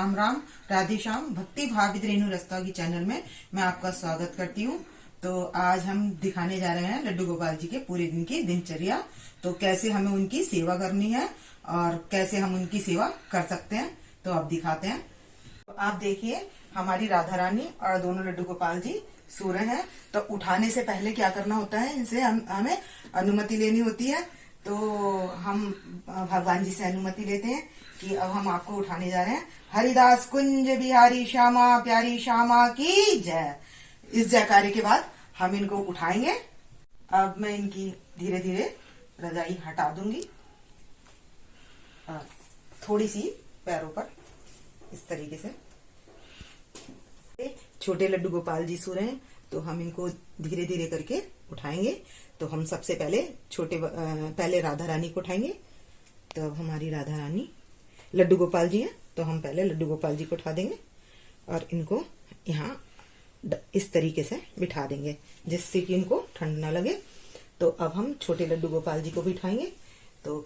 राम राम, राधे श्याम। भक्ति भावित रेणु रस्तोगी चैनल में मैं आपका स्वागत करती हूँ। तो आज हम दिखाने जा रहे हैं लड्डू गोपाल जी के पूरे दिन की दिनचर्या। तो कैसे हमें उनकी सेवा करनी है और कैसे हम उनकी सेवा कर सकते हैं, तो अब दिखाते हैं। तो आप देखिए, हमारी राधा रानी और दोनों लड्डू गोपाल जी सो रहे हैं। तो उठाने से पहले क्या करना होता है, इनसे हमें अनुमति लेनी होती है। तो हम भगवान जी से अनुमति लेते हैं कि अब हम आपको उठाने जा रहे हैं। हरिदास कुंज बिहारी श्यामा प्यारी श्यामा की जय। इस जयकारे के बाद हम इनको उठाएंगे। अब मैं इनकी धीरे धीरे रजाई हटा दूंगी और थोड़ी सी पैरों पर इस तरीके से। छोटे लड्डू गोपाल जी सो रहे हैं, तो हम इनको धीरे धीरे करके उठाएंगे। तो हम सबसे पहले राधा रानी को उठाएंगे। तो अब हमारी राधा रानी लड्डू गोपाल जी हैं, तो हम पहले लड्डू गोपाल जी को उठा देंगे और इनको यहाँ इस तरीके से बिठा देंगे जिससे कि इनको ठंड ना लगे। तो अब हम छोटे लड्डू गोपाल जी को भी उठाएंगे। तो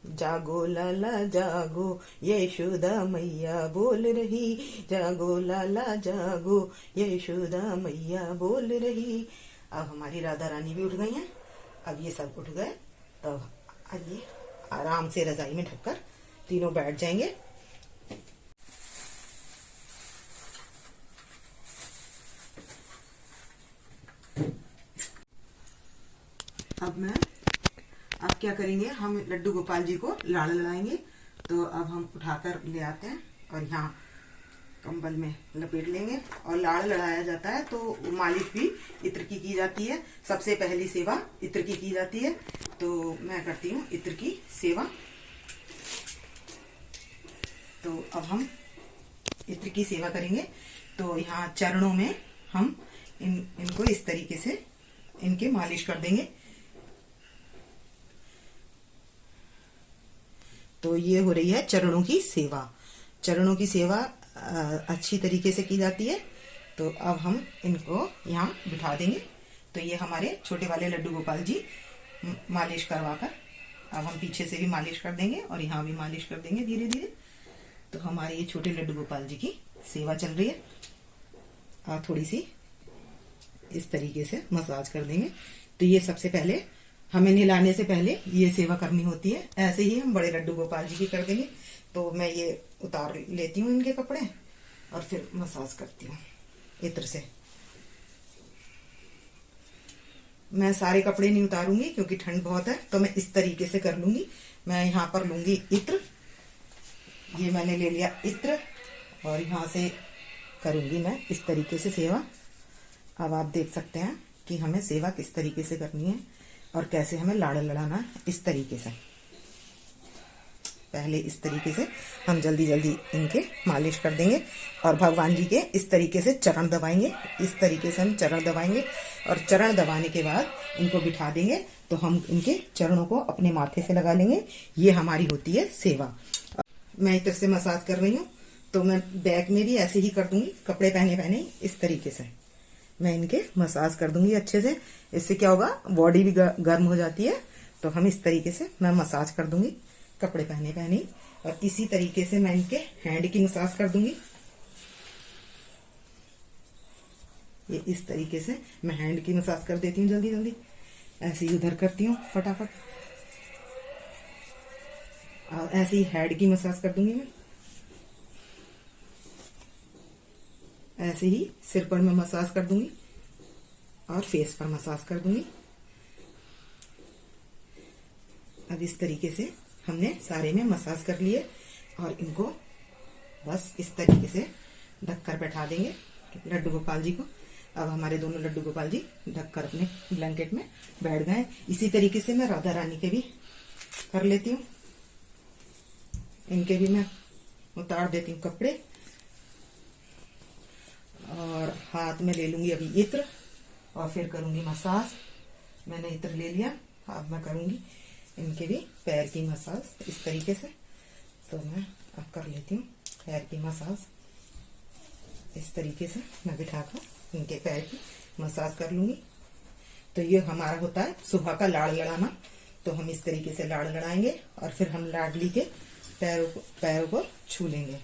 जागो लाला जागो यशोदा मैया बोल रही, जागो लाला जागो यशोदा मैया बोल रही। अब हमारी राधा रानी भी उठ गई हैं। अब ये सब उठ गए, तो अब ये आराम से रजाई में ढककर तीनों बैठ जाएंगे। अब क्या करेंगे, हम लड्डू गोपाल जी को लाड़ लड़ाएंगे। तो अब हम उठाकर ले आते हैं और यहाँ कंबल में लपेट लेंगे और लाड़ लड़ाया जाता है। तो मालिश भी इत्र की जाती है। सबसे पहली सेवा इत्र की जाती है। तो मैं करती हूँ इत्र की सेवा। तो अब हम इत्र की सेवा करेंगे। तो यहाँ चरणों में हम इनको इस तरीके से इनके मालिश कर देंगे। तो ये हो रही है चरणों की सेवा। चरणों की सेवा अच्छी तरीके से की जाती है। तो अब हम इनको यहाँ बिठा देंगे। तो ये हमारे छोटे वाले लड्डू गोपाल जी मालिश करवाकर, अब हम पीछे से भी मालिश कर देंगे और यहाँ भी मालिश कर देंगे धीरे धीरे। तो हमारे ये छोटे लड्डू गोपाल जी की सेवा चल रही है और थोड़ी सी इस तरीके से मसाज कर देंगे। तो ये सबसे पहले हमें नहलाने से पहले ये सेवा करनी होती है। ऐसे ही हम बड़े लड्डू गोपाल जी की कर देंगे। तो मैं ये उतार लेती हूँ इनके कपड़े और फिर मसाज करती हूँ इत्र से। मैं सारे कपड़े नहीं उतारूंगी क्योंकि ठंड बहुत है, तो मैं इस तरीके से कर लूंगी। मैं यहाँ पर लूंगी इत्र, ये मैंने ले लिया इत्र और यहाँ से करूंगी मैं इस तरीके से सेवा। अब आप देख सकते हैं कि हमें सेवा किस तरीके से करनी है और कैसे हमें लाड़ लड़ाना है। इस तरीके से पहले इस तरीके से हम जल्दी जल्दी इनके मालिश कर देंगे और भगवान जी के इस तरीके से चरण दबाएंगे। इस तरीके से हम चरण दबाएंगे और चरण दबाने के बाद इनको बिठा देंगे। तो हम इनके चरणों को अपने माथे से लगा लेंगे। ये हमारी होती है सेवा। मैं इधर से मसाज कर रही हूँ, तो मैं बैक में भी ऐसे ही कर दूंगी। कपड़े पहने पहने इस तरीके से मैं इनके मसाज कर दूंगी अच्छे से। इससे क्या होगा, बॉडी भी गर्म हो जाती है। तो हम इस तरीके से मैं मसाज कर दूंगी कपड़े पहने पहने। और इसी तरीके से मैं इनके हैंड की मसाज कर दूंगी। ये इस तरीके से मैं हैंड की मसाज कर देती हूँ जल्दी जल्दी। ऐसे ही उधर करती हूँ फटाफट और ऐसे ही हेड की मसाज कर दूंगी मैं। ऐसे ही सिर पर मैं मसाज कर दूंगी और फेस पर मसाज कर दूंगी। अब इस तरीके से हमने सारे में मसाज कर लिए और इनको बस इस तरीके से ढककर बैठा देंगे लड्डू गोपाल जी को। अब हमारे दोनों लड्डू गोपाल जी ढककर अपने ब्लैंकेट में बैठ गए। इसी तरीके से मैं राधा रानी के भी कर लेती हूँ। इनके भी मैं उतार देती हूँ कपड़े और हाथ में ले लूंगी अभी इत्र और फिर करूंगी मसाज। मैंने इत्र ले लिया, अब मैं करूंगी इनके भी पैर की मसाज इस तरीके से। तो मैं अब कर लेती हूँ पैर की मसाज। इस तरीके से मैं बिठाकर इनके पैर की मसाज कर लूंगी। तो ये हमारा होता है सुबह का लाड़ लड़ाना। तो हम इस तरीके से लाड़ लड़ाएंगे और फिर हम लाडली के पैरों को छू लेंगे।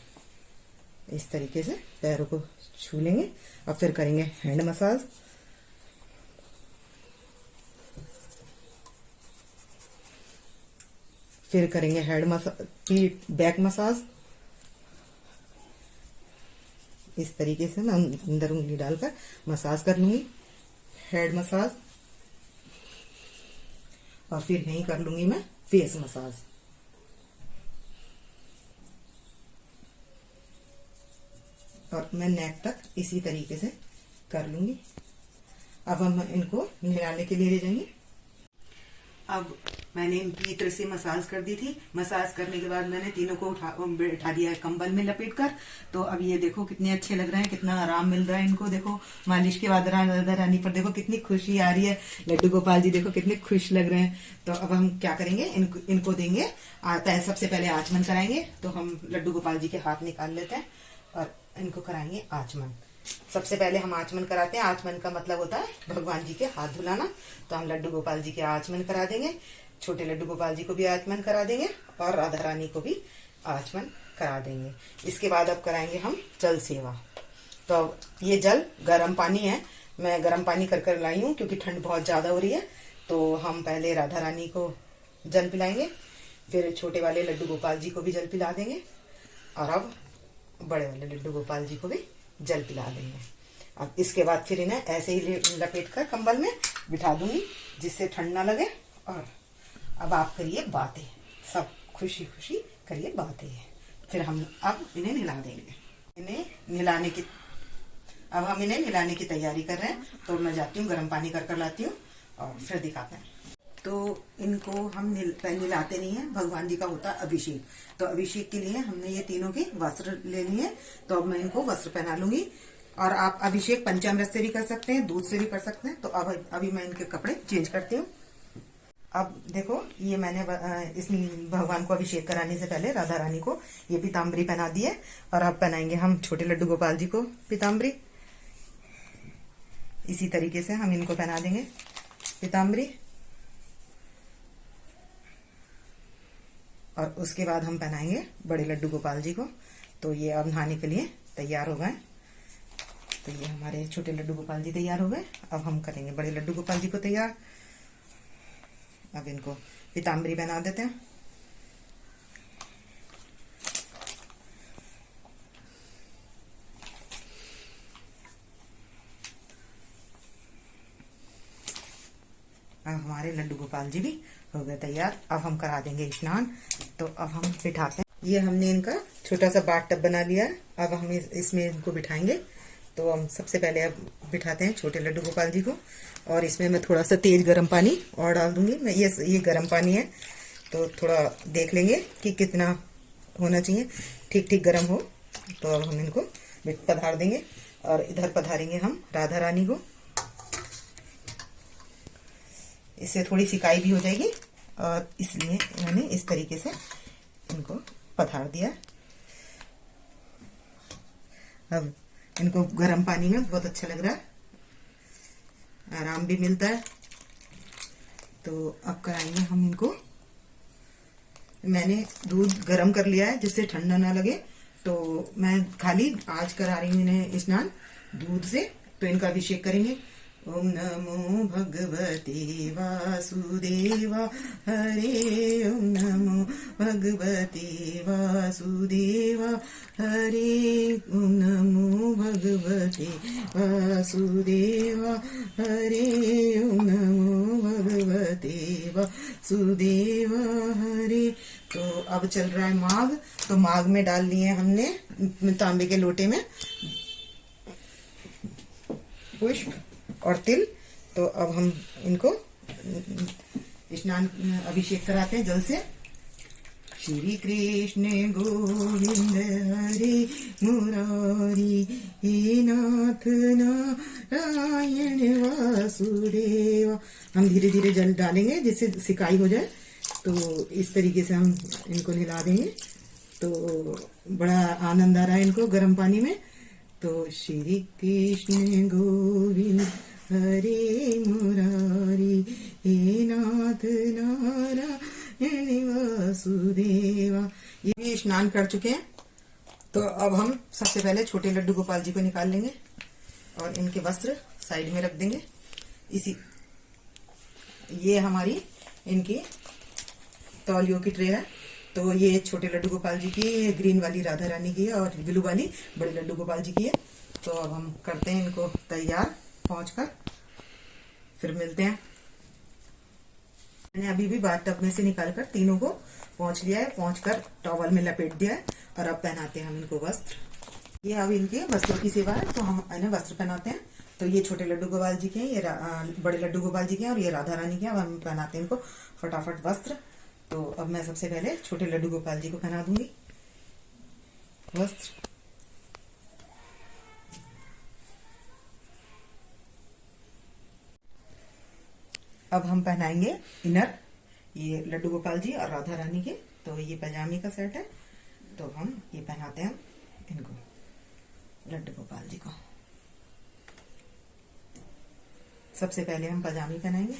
इस तरीके से पैरों को छू लेंगे और फिर करेंगे हैंड मसाज। फिर करेंगे हेड मसाज, बैक मसाज। इस तरीके से मैं अंदर उंगली डालकर मसाज कर लूंगी, हेड मसाज। और फिर यहीं कर लूंगी मैं फेस मसाज। और मैं नेक तक इसी तरीके से कर लूंगी। अब हम इनको नहलाने के लिए ले जाएंगे। अब मैंने इनकी इत्र से मसाज कर दी थी। मसाज करने के बाद मैंने तीनों को उठा दिया है कंबल में लपेट कर। तो अब ये देखो कितने अच्छे लग रहे हैं, कितना आराम मिल रहा है इनको। देखो मालिश के बाद राधा रानी पर देखो कितनी खुशी आ रही है। लड्डू गोपाल जी देखो कितने खुश लग रहे हैं। तो अब हम क्या करेंगे, इनको देंगे सबसे पहले आचमन कराएंगे। तो हम लड्डू गोपाल जी के हाथ निकाल लेते हैं और इनको कराएंगे आचमन। सबसे पहले हम आचमन कराते हैं। आचमन का मतलब होता है भगवान जी के हाथ धुलाना। तो हम लड्डू गोपाल जी के आचमन करा देंगे, छोटे लड्डू गोपाल जी को भी आचमन करा देंगे और राधा रानी को भी आचमन करा देंगे। इसके बाद अब कराएंगे हम जल सेवा। तो ये जल गर्म पानी है, मैं गर्म पानी कर लाई हूँ क्योंकि ठंड बहुत ज्यादा हो रही है। तो हम पहले राधा रानी को जल पिलाएंगे, फिर छोटे वाले लड्डू गोपाल जी को भी जल पिला देंगे और अब बड़े वाले लड्डू गोपाल जी को भी जल पिला देंगे। अब इसके बाद फिर इन्हें ऐसे ही लपेट कर कंबल में बिठा दूंगी जिससे ठंड ना लगे। और अब आप करिए बातें, सब खुशी खुशी करिए बातें। फिर हम अब इन्हें नहला देंगे। अब हम इन्हें नहलाने की तैयारी कर रहे हैं। तो मैं जाती हूँ गर्म पानी कर लाती हूँ और फिर दिखाते हैं। तो इनको हम नहलाते नहीं है, भगवान जी का होता है अभिषेक। तो अभिषेक के लिए हमने ये तीनों के वस्त्र ले लिए हैं। तो अब मैं इनको वस्त्र पहना लूंगी। और आप अभिषेक पंचामृत से भी कर सकते हैं, दूध से भी कर सकते हैं। तो अब अभी मैं इनके कपड़े चेंज करती हूँ। अब देखो ये मैंने इस भगवान को अभिषेक कराने से पहले राधा रानी को ये पीताम्बरी पहना दी है। और अब पहनाएंगे हम छोटे लड्डू गोपाल जी को पीताम्बरी। इसी तरीके से हम इनको पहना देंगे पीताम्बरी। और उसके बाद हम पहनाएंगे बड़े लड्डू गोपाल जी को। तो ये अब नहाने के लिए तैयार हो गए। तो ये हमारे छोटे लड्डू गोपाल जी तैयार हो गए। अब हम करेंगे बड़े लड्डू गोपाल जी को तैयार। अब इनको पीताम्बरी पहना देते हैं। अब हमारे लड्डू गोपाल जी भी हो गए तैयार। अब हम करा देंगे स्नान। तो अब हम बिठाते हैं। ये हमने इनका छोटा सा बाथ टब बना लिया है। अब हम इसमें इनको बिठाएंगे। तो हम सबसे पहले अब बिठाते हैं छोटे लड्डू गोपाल जी को। और इसमें मैं थोड़ा सा तेज गर्म पानी और डाल दूंगी। मैं ये गर्म पानी है तो थोड़ा देख लेंगे कि कितना होना चाहिए, ठीक ठीक गर्म हो। तो अब हम इनको पधार देंगे और इधर पधारेंगे हम राधा रानी को। इससे थोड़ी सिकाई भी हो जाएगी और इसलिए मैंने इस तरीके से इनको पधार दिया। अब इनको गर्म पानी में बहुत अच्छा लग रहा है, आराम भी मिलता है। तो अब कराएंगे हम इनको। मैंने दूध गर्म कर लिया है जिससे ठंडा ना लगे। तो मैं खाली आज करा रही हूँ इन्हें स्नान दूध से। तो इनका अभिषेक करेंगे। ओम नमो भगवते वासुदेवा हरे। ओम नमो भगवते वासुदेवा हरे। ओम नमो भगवते वासुदेवा हरे। ओम नमो भगवते वासुदेवा हरे। तो अब चल रहा है माघ। तो माघ में डाल लिए हमने तांबे के लोटे में पुष्प और तिल। तो अब हम इनको स्नान अभिषेक कराते हैं जल से। श्री कृष्ण गोविंद हरे मुरारी हे नाथ नारायण वासुदेवा। हम धीरे धीरे जल डालेंगे जिससे सिकाई हो जाए। तो इस तरीके से हम इनको नहला देंगे। तो बड़ा आनंद आ रहा है इनको गर्म पानी में। तो श्री कृष्ण गोविंद हरे मुरारी हे नाथ नारायण वासुदेवा। ये भी स्नान कर चुके हैं। तो अब हम सबसे पहले छोटे लड्डू गोपाल जी को निकाल लेंगे और इनके वस्त्र साइड में रख देंगे। ये हमारी इनकी तौलियों की ट्रे है। तो ये छोटे लड्डू गोपाल जी की, ये ग्रीन वाली राधा रानी की है और ब्लू वाली बड़े लड्डू गोपाल जी की है। तो अब हम करते हैं इनको तैयार, पहुंचकर फिर मिलते हैं। मैंने अभी भी बाथटब में से निकालकर तीनों को पहुंच लिया है, पहुंचकर टॉवल में लपेट दिया है और अब पहनाते हैं हम इनको वस्त्र। ये अब इनके वस्त्रों की सेवा है, तो हम इन्हें वस्त्र पहनाते हैं। तो ये छोटे लड्डू गोपाल जी के हैं, ये बड़े लड्डू गोपाल जी के हैं और ये राधा रानी के हैं। अब हम पहनाते हैं इनको फटाफट वस्त्र। तो अब मैं सबसे पहले छोटे लड्डू गोपाल जी को पहना दूंगी वस्त्र। अब हम पहनाएंगे इनर, ये लड्डू गोपाल जी और राधा रानी के। तो ये पजामी का सेट है, तो हम ये पहनाते हैं इनको लड्डू गोपाल जी को। सबसे पहले हम पजामी पहनाएंगे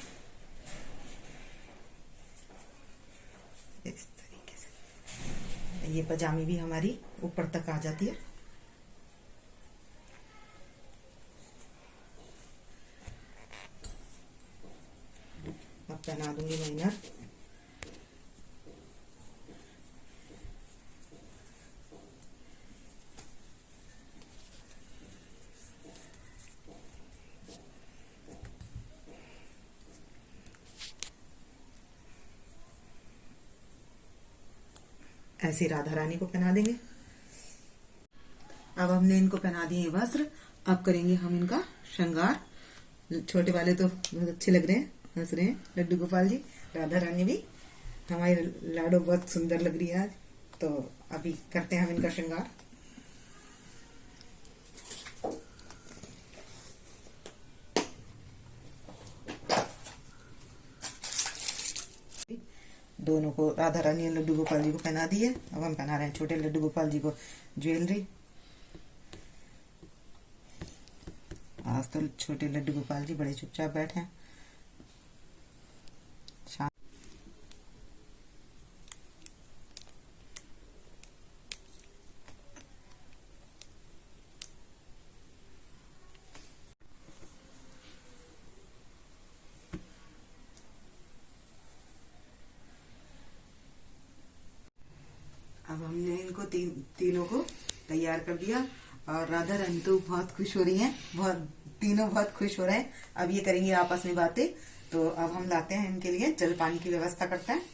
इस तरीके से। ये पजामी भी हमारी ऊपर तक आ जाती है। अब पहना दूंगी मैं इनर। ऐसे राधा रानी को पहना देंगे। अब हमने इनको पहना दिए वस्त्र, अब करेंगे हम इनका श्रृंगार। छोटे वाले तो बहुत अच्छे लग रहे हैं, हंस रहे हैं लड्डू गोपाल जी, राधा रानी भी। हमारी लाडो बहुत सुंदर लग रही है आज। तो अभी करते हैं हम इनका श्रृंगार। दोनों को, राधा रानी और लड्डू गोपाल जी को पहना दिए। अब हम पहना रहे हैं छोटे लड्डू गोपाल जी को ज्वेलरी। आज तो छोटे लड्डू गोपाल जी बड़े चुपचाप बैठे हैं। अब हमने इनको तीनों को तैयार कर दिया और राधा रानी तो बहुत खुश हो रही हैं, तीनों बहुत खुश हो रहे हैं। अब ये करेंगे आपस में बातें। तो अब हम लाते हैं इनके लिए जल पानी की व्यवस्था करते हैं।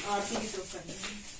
आरती भी तो करनी है।